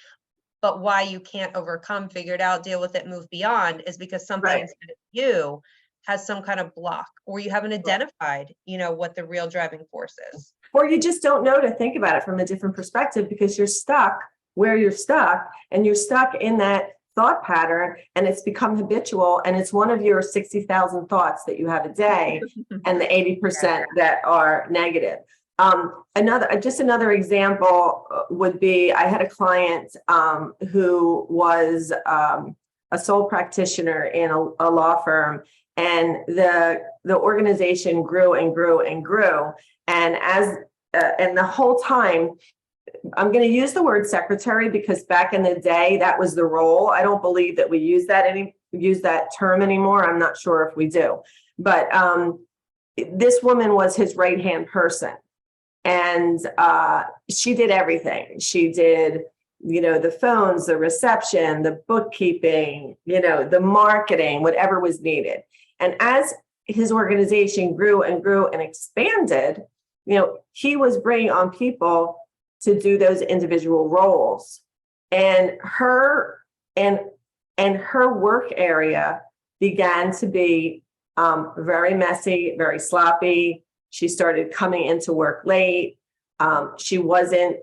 But why you can't overcome, figure it out, deal with it, move beyond is because something inside of you has some kind of block, or you haven't identified, what the real driving force is. Or you just don't know to think about it from a different perspective because you're stuck where you're stuck, and you're stuck in that thought pattern, and it's become habitual, and it's one of your 60,000 thoughts that you have a day, and the 80% that are negative. Another example would be, I had a client who was a sole practitioner in a law firm, and the organization grew and grew and grew, and and the whole time, I'm going to use the word secretary because back in the day that was the role. I don't believe that we use that term anymore. I'm not sure if we do, but this woman was his right-hand person. And she did everything. She did, the phones, the reception, the bookkeeping, the marketing, whatever was needed. And as his organization grew and grew and expanded, he was bringing on people to do those individual roles. And her work area began to be very messy, very sloppy. She started coming into work late. She wasn't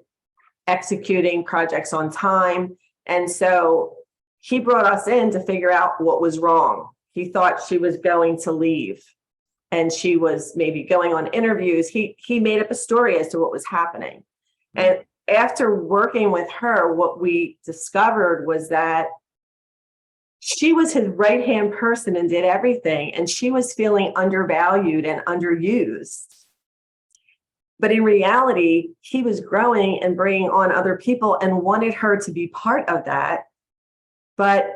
executing projects on time. And so he brought us in to figure out what was wrong. He thought she was going to leave and she was maybe going on interviews. He made up a story as to what was happening. And after working with her, what we discovered was that she was his right-hand person and did everything. And she was feeling undervalued and underused. But in reality, he was growing and bringing on other people and wanted her to be part of that, but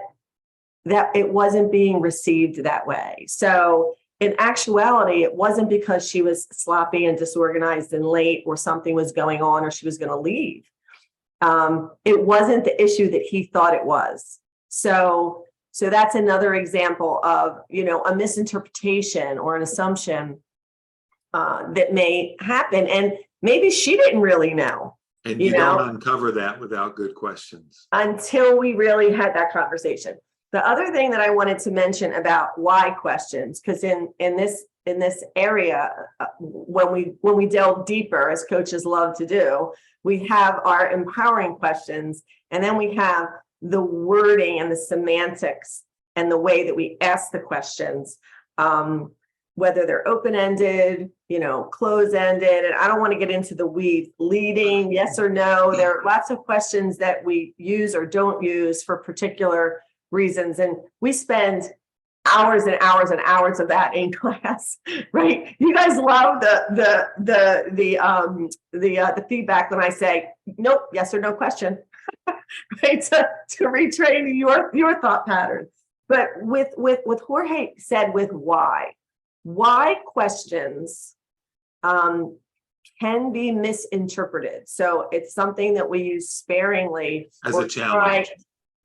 that it wasn't being received that way. So in actuality, it wasn't because she was sloppy and disorganized and late or something was going on or she was going to leave. It wasn't the issue that he thought it was. So that's another example of, a misinterpretation or an assumption that may happen. And maybe she didn't really know. And you don't uncover that without good questions. Until we really had that conversation. The other thing that I wanted to mention about why questions, because in this area, when we delve deeper, as coaches love to do, we have our empowering questions, and then we have the wording and the semantics and the way that we ask the questions, whether they're open-ended, close-ended, and I don't want to get into the weeds, leading, yes or no. There are lots of questions that we use or don't use for particular reasons, and we spend hours and hours and hours of that in class, right? You guys love the feedback when I say nope, yes or no question, right? To retrain your thought pattern. But with Jorge said, with why questions can be misinterpreted. So it's something that we use sparingly as a challenge.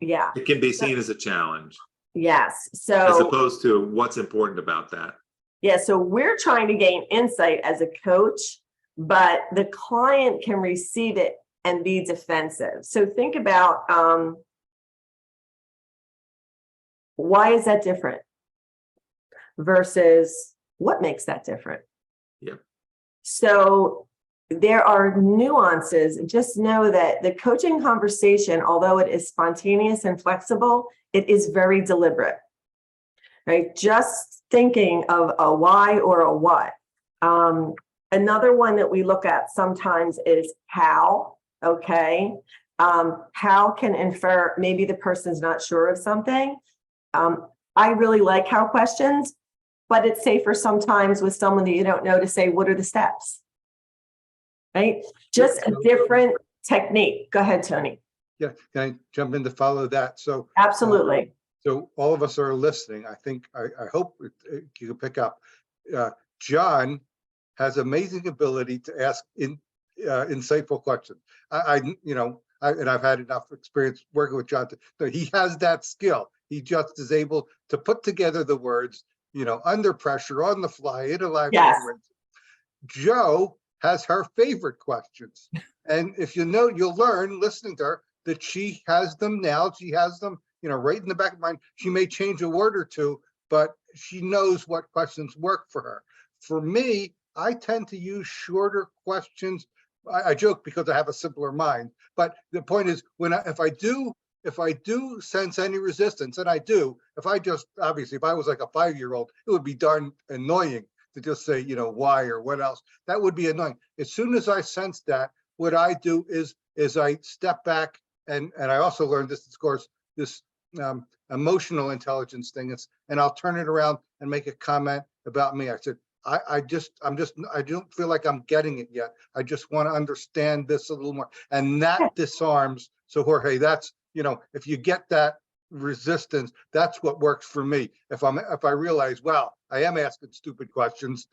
Yeah, it can be seen as a challenge. Yes. So as opposed to what's important about that. Yeah. So we're trying to gain insight as a coach, but the client can receive it and be defensive. So think about why is that different versus what makes that different? Yeah. So there are nuances. Just know that the coaching conversation, although it is spontaneous and flexible, it is very deliberate, right? Just thinking of a why or a what. Another one that we look at sometimes is how, okay? How can infer maybe the person's not sure of something. I really like how questions, but it's safer sometimes with someone that you don't know to say, what are the steps? Right? Just a different technique. Go ahead, Tony. Yeah, can I jump in to follow that? So absolutely. So all of us are listening. I think, I hope you can pick up. John has amazing ability to ask insightful questions. And I've had enough experience working with John. He has that skill. He just is able to put together the words, under pressure, on the fly, in a live situation. Joe has her favorite questions. And if you'll learn listening to her that she has them now. She has them, right in the back of mind. She may change a word or two, but she knows what questions work for her. For me, I tend to use shorter questions. I joke because I have a simpler mind, but the point is if I do sense any resistance, and I do, if I was like a 5-year-old, it would be darn annoying to just say, why or what else. That would be annoying. As soon as I sense that, what I do is I step back, and I also learned this, of course, this emotional intelligence thing. And I'll turn it around and make a comment about me. I said, I don't feel like I'm getting it yet. I just want to understand this a little more. And that disarms. So Jorge, that's, if you get that resistance, that's what works for me. If I realize, wow, I am asking stupid questions,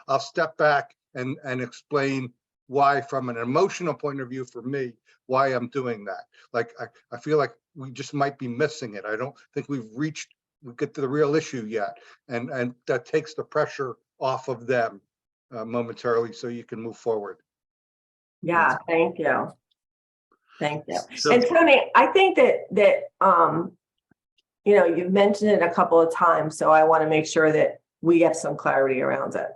I'll step back and explain why, from an emotional point of view, for me, why I'm doing that. Like, I feel like we just might be missing it. I don't think we get to the real issue yet. And that takes the pressure off of them momentarily, so you can move forward. Yeah, thank you. Thank you. So, and Tony, I think that you've mentioned it a couple of times, so I want to make sure that we have some clarity around it.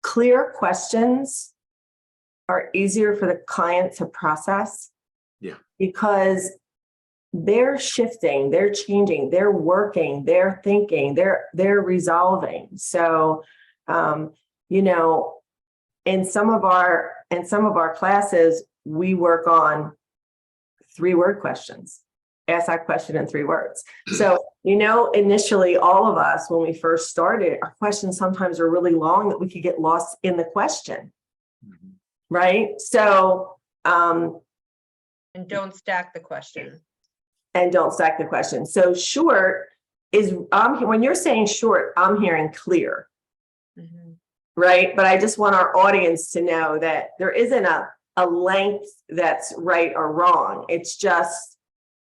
Clear questions are easier for the client to process. Yeah. Because they're shifting, they're changing, they're working, they're thinking, they're resolving. So, in some of our classes, we work on 3-word questions. ask that question in 3 words. So, initially all of us, when we first started, our questions sometimes are really long that we could get lost in the question, right? So, And don't stack the question. and don't stack the question. So short is, when you're saying short, I'm hearing clear, right? But I just want our audience to know that there isn't a length that's right or wrong. It's just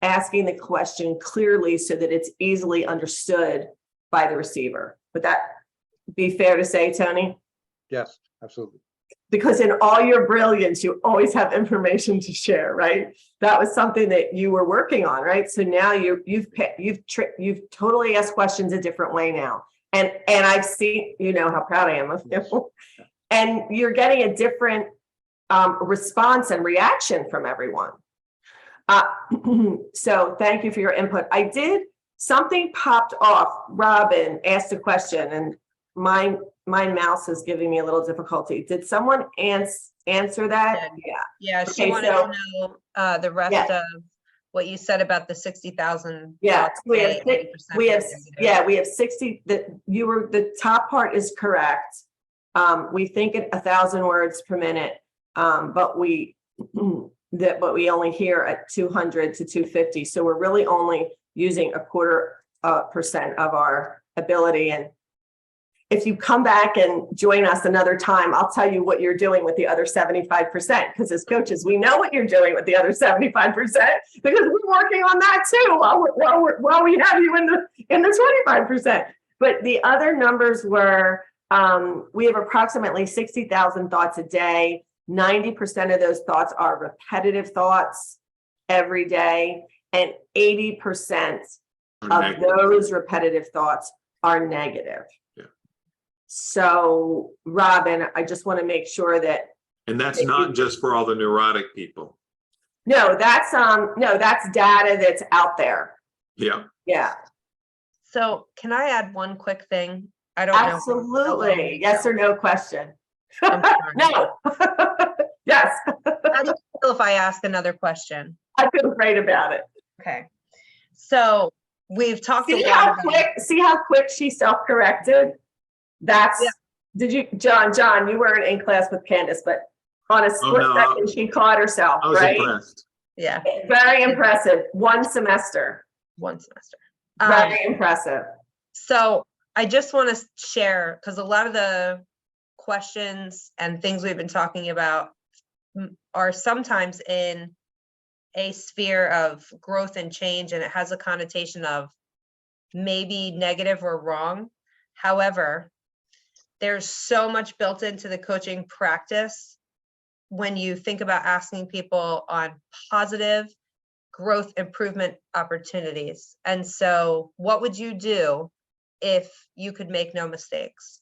asking the question clearly so that it's easily understood by the receiver. Would that be fair to say, Tony? Yes, absolutely. Because in all your brilliance, you always have information to share, right? That was something that you were working on, right? So now you've totally asked questions a different way now, and I've seen, how proud I am of you, and you're getting a different response and reaction from everyone. So thank you for your input. Something popped off. Robin asked a question, and my mouse is giving me a little difficulty. Did someone answer that? Yeah, she Okay, wanted so- to know the rest of what you said about the 60,000. Yeah, we have 60. The top part is correct. We think at 1,000 words per minute, but we only hear at 200 to 250. So we're really only using 0.25% of our ability. And if you come back and join us another time, I'll tell you what you're doing with the other 75%, because as coaches, we know what you're doing with the other 75%, because we're working on that too while we have you in the 25%. But the other numbers were, we have approximately 60,000 thoughts a day. 90% of those thoughts are repetitive thoughts every day, and 80% of those repetitive thoughts are negative. So, Robin, I just want to make sure that. And that's not just for all the neurotic people. No, that's data that's out there. Yeah. Yeah. So can I add one quick thing? I don't know. Absolutely. Yes or no question. I'm sorry. No. Yes. How do you feel if I ask another question? I feel great about it. Okay. So we've talked a See lot how about. quick she self-corrected? That's, Yeah. Did you, John, you weren't in class with Candice, but on a split second, she caught herself, I was right? impressed. Yeah. Very impressive. One semester. One semester. Very impressive. So I just want to share, because a lot of the questions and things we've been talking about are sometimes in a sphere of growth and change, and it has a connotation of maybe negative or wrong. However, there's so much built into the coaching practice when you think about asking people on positive growth improvement opportunities. And so what would you do if you could make no mistakes?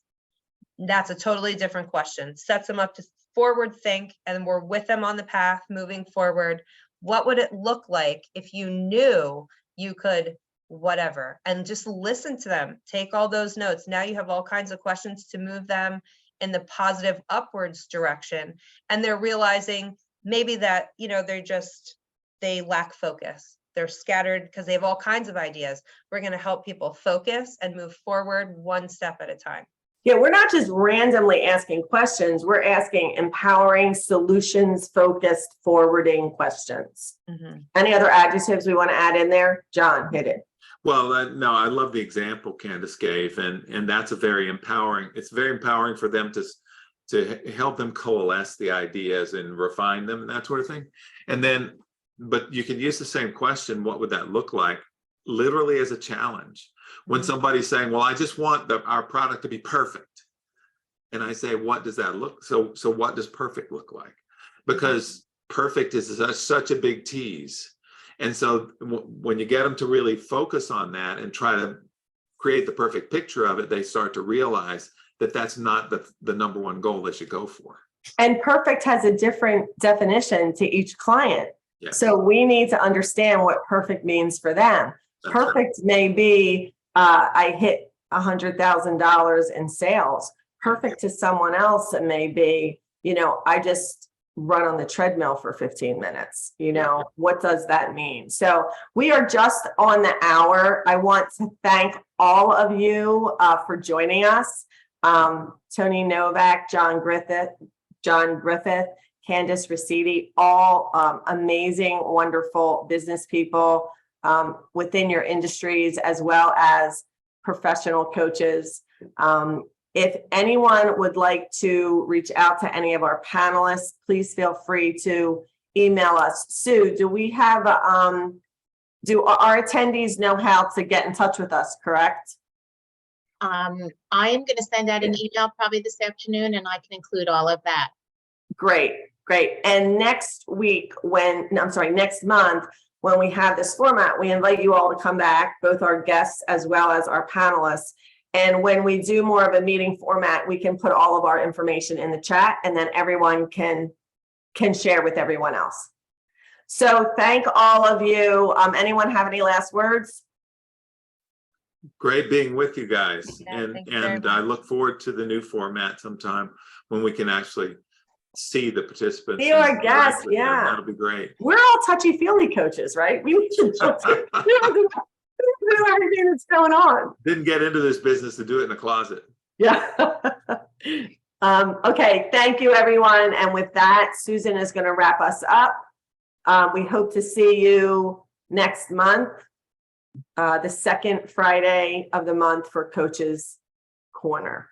That's a totally different question. Sets them up to forward think, and we're with them on the path moving forward. What would it look like if you knew you could whatever? And just listen to them, take all those notes. Now you have all kinds of questions to move them in the positive upwards direction. And they're realizing maybe that, they lack focus. They're scattered because they have all kinds of ideas. We're going to help people focus and move forward one step at a time. Yeah, we're not just randomly asking questions. We're asking empowering, solutions-focused, forwarding questions. Any other adjectives we want to add in there? John, hit it. Well, no, I love the example Candice gave, and that's it's very empowering for them to help them coalesce the ideas and refine them and that sort of thing. And then, but you can use the same question, what would that look like, literally as a challenge. When somebody's saying, well, I just want our product to be perfect. And I say, what does that look? So what does perfect look like? Because perfect is such a big tease. And so when you get them to really focus on that and try to create the perfect picture of it, they start to realize that that's not the number one goal they should go for. And perfect has a different definition to each client. Yes. So we need to understand what perfect means for them. That's Perfect may be, I hit $100,000 in sales. Perfect to someone else, it may be, I just run on the treadmill for 15 minutes. You know, what does that mean? So we are just on the hour. I want to thank all of you for joining us. Tony Novak, John Griffith, Candice Racite, all amazing, wonderful business people within your industries, as well as professional coaches. If anyone would like to reach out to any of our panelists, please feel free to email us. Sue, do we have, do our attendees know how to get in touch with us, correct? I am going to send out an email probably this afternoon, and I can include all of that. Great, great. And next month, when we have this format, we invite you all to come back, both our guests as well as our panelists. And when we do more of a meeting format, we can put all of our information in the chat, and then everyone can share with everyone else. So thank all of you. Anyone have any last words? Great being with you guys. Yeah, and thank you very I much. look forward to the new format sometime when we can actually see the participants. Be our and guest, interact with them. yeah. That'll be great. We're all touchy-feely coaches, right? We need to do everything that's going on. Didn't get into this business to do it in a closet. Yeah. Okay, thank you, everyone. And with that, Susan is going to wrap us up. We hope to see you next month, the second Friday of the month for Coaches Corner.